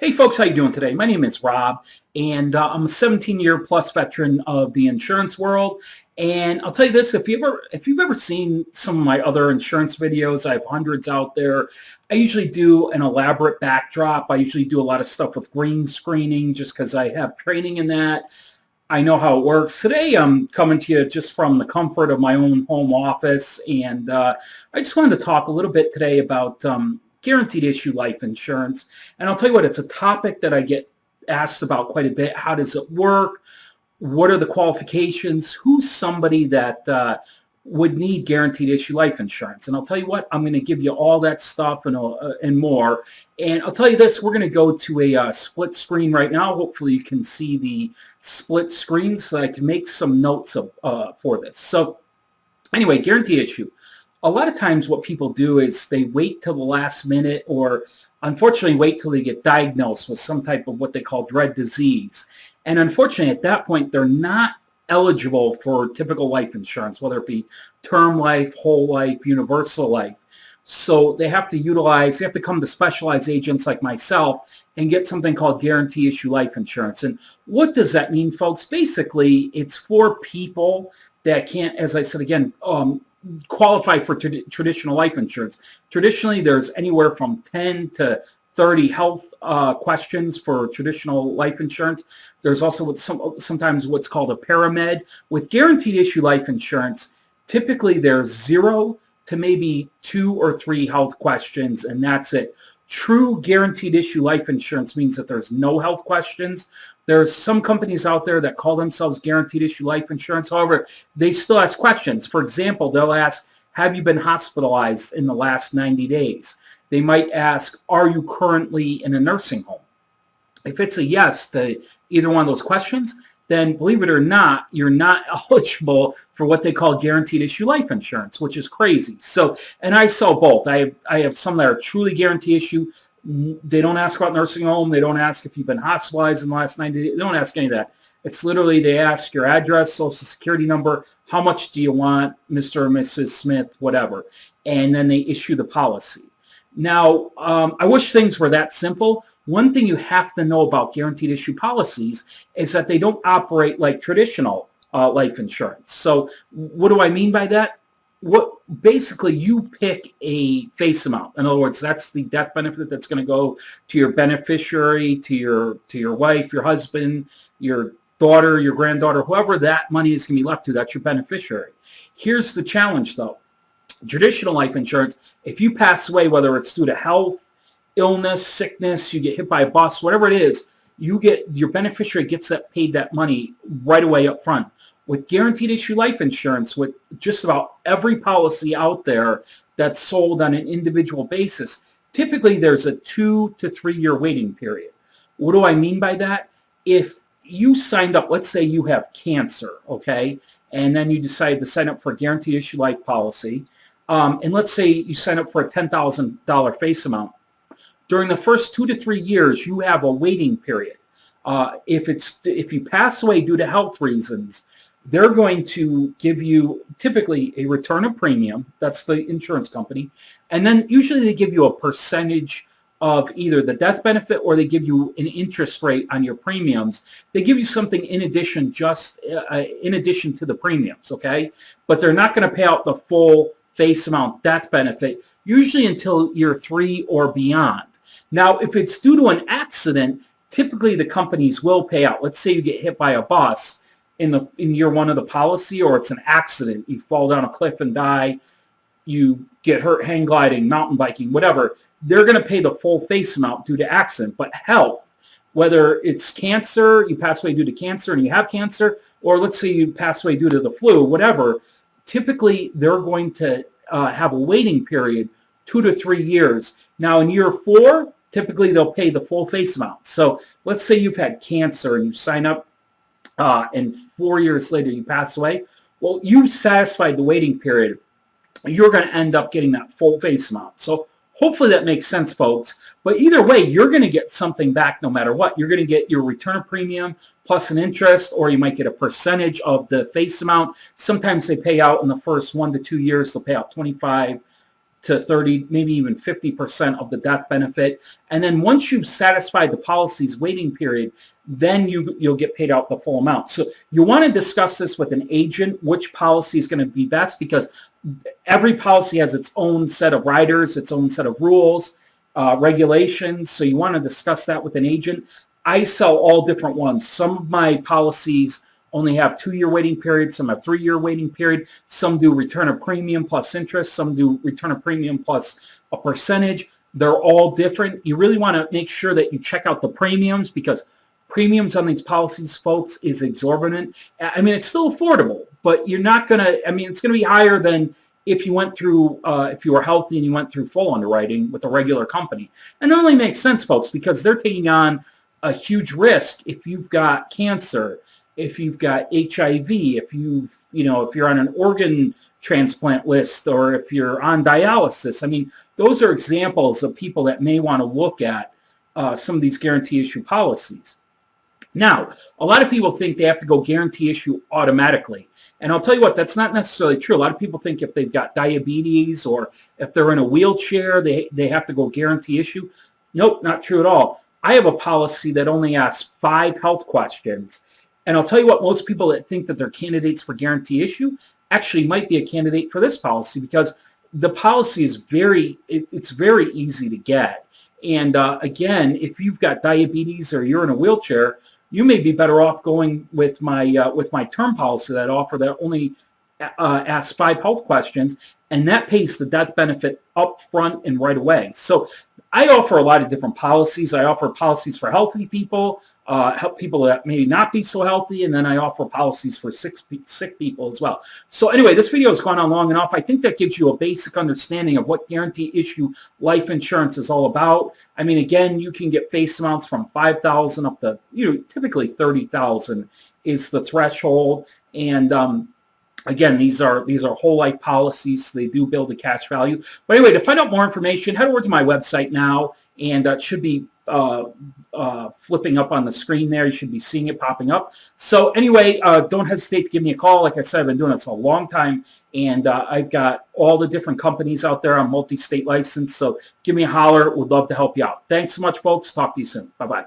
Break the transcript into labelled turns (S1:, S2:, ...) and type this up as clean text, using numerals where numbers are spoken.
S1: Hey folks, how you doing today? My name is Rob, and I'm a 17-year plus veteran of the insurance world. And I'll tell you this: if you've ever seen some of my other insurance videos, I have hundreds out there. I usually do an elaborate backdrop. I usually do a lot of stuff with green screening, just because I have training in that. I know how it works. Today, I'm coming to you just from the comfort of my own home office, and I just wanted to talk a little bit today about guaranteed issue life insurance. And I'll tell you what, it's a topic that I get asked about quite a bit. How does it work? What are the qualifications? Who's somebody that would need guaranteed issue life insurance? And I'll tell you what, I'm going to give you all that stuff and more. And I'll tell you this, we're going to go to a split screen right now. Hopefully you can see the split screen so I can make some notes for this. So anyway, guaranteed issue. A lot of times what people do is they wait till the last minute, or unfortunately wait till they get diagnosed with some type of what they call dread disease. And unfortunately at that point they're not eligible for typical life insurance, whether it be term life, whole life, universal life. So they have to come to specialized agents like myself and get something called guarantee issue life insurance. And what does that mean, folks? Basically, it's for people that can't, as I said again, qualify for traditional life insurance. Traditionally, there's anywhere from 10 to 30 health questions for traditional life insurance. There's also sometimes what's called a paramed. With guaranteed issue life insurance, typically there's 0 to maybe 2 or 3 health questions, and that's it. True guaranteed issue life insurance means that there's no health questions. There's some companies out there that call themselves guaranteed issue life insurance. However, they still ask questions. For example, they'll ask, have you been hospitalized in the last 90 days? They might ask, are you currently in a nursing home? If it's a yes to either one of those questions, then believe it or not, you're not eligible for what they call guaranteed issue life insurance, which is crazy. So, and I sell both. I have some that are truly guarantee issue. They don't ask about nursing home. They don't ask if you've been hospitalized in the last 90 days. They don't ask any of that. It's literally they ask your address, social security number, how much do you want, Mr. or Mrs. Smith, whatever. And then they issue the policy. Now, I wish things were that simple. One thing you have to know about guaranteed issue policies is that they don't operate like traditional life insurance. So what do I mean by that? Basically you pick a face amount. In other words, that's the death benefit that's going to go to your beneficiary, to your wife, your husband, your daughter, your granddaughter, whoever that money is going to be left to. That's your beneficiary. Here's the challenge, though. Traditional life insurance, if you pass away, whether it's due to health, illness, sickness, you get hit by a bus, whatever it is, your beneficiary gets paid that money right away up front. With guaranteed issue life insurance, with just about every policy out there that's sold on an individual basis, typically there's a 2 to 3 year waiting period. What do I mean by that? If you signed up, let's say you have cancer, okay, and then you decide to sign up for a guaranteed issue life policy, and let's say you sign up for a $10,000 face amount. During the first 2 to 3 years, you have a waiting period. If you pass away due to health reasons, they're going to give you typically a return of premium. That's the insurance company. And then usually they give you a percentage of either the death benefit, or they give you an interest rate on your premiums. They give you something in addition, in addition to the premiums, okay? But they're not going to pay out the full face amount death benefit, usually until year 3 or beyond. Now, if it's due to an accident, typically the companies will pay out. Let's say you get hit by a bus in year 1 of the policy, or it's an accident. You fall down a cliff and die. You get hurt hang gliding, mountain biking, whatever. They're going to pay the full face amount due to accident. But health, whether it's cancer, you pass away due to cancer and you have cancer, or let's say you pass away due to the flu, whatever, typically they're going to have a waiting period 2 to 3 years. Now in year 4, typically they'll pay the full face amount. So let's say you've had cancer and you sign up and 4 years later you pass away. Well, you satisfied the waiting period. You're going to end up getting that full face amount. So hopefully that makes sense, folks. But either way, you're going to get something back no matter what. You're going to get your return premium plus an interest, or you might get a percentage of the face amount. Sometimes they pay out in the first 1 to 2 years. They'll pay out 25, to 30, maybe even 50% of the death benefit. And then once you've satisfied the policy's waiting period, then you'll get paid out the full amount. So you want to discuss this with an agent, which policy is going to be best, because every policy has its own set of riders, its own set of rules, regulations. So you want to discuss that with an agent. I sell all different ones. Some of my policies only have 2-year waiting period. Some have 3-year waiting period. Some do return of premium plus interest. Some do return of premium plus a percentage. They're all different. You really want to make sure that you check out the premiums, because premiums on these policies, folks, is exorbitant. I mean, it's still affordable, but you're not going to, I mean, it's going to be higher than if you went through, if you were healthy and you went through full underwriting with a regular company. And it only makes sense, folks, because they're taking on a huge risk if you've got cancer, if you've got HIV, if if you're on an organ transplant list, or if you're on dialysis. I mean, those are examples of people that may want to look at some of these guarantee issue policies. Now, a lot of people think they have to go guarantee issue automatically. And I'll tell you what, that's not necessarily true. A lot of people think if they've got diabetes or if they're in a wheelchair, they have to go guarantee issue. Nope, not true at all. I have a policy that only asks 5 health questions. And I'll tell you what, most people that think that they're candidates for guarantee issue actually might be a candidate for this policy, because the policy is it's very easy to get. And again, if you've got diabetes or you're in a wheelchair, you may be better off going with my term policy that only asks 5 health questions, and that pays the death benefit up front and right away. So I offer a lot of different policies. I offer policies for healthy people, help people that may not be so healthy, and then I offer policies for sick people as well. So anyway, this video has gone on long enough. I think that gives you a basic understanding of what guarantee issue life insurance is all about. I mean, again, you can get face amounts from $5,000 up to typically $30,000 is the threshold. And again, these are whole life policies. So they do build a cash value. But anyway, to find out more information, head over to my website now, and it should be flipping up on the screen there. You should be seeing it popping up. So anyway, don't hesitate to give me a call. Like I said, I've been doing this a long time, and I've got all the different companies out there. I'm multi-state licensed, so give me a holler. Would love to help you out. Thanks so much, folks. Talk to you soon. Bye-bye.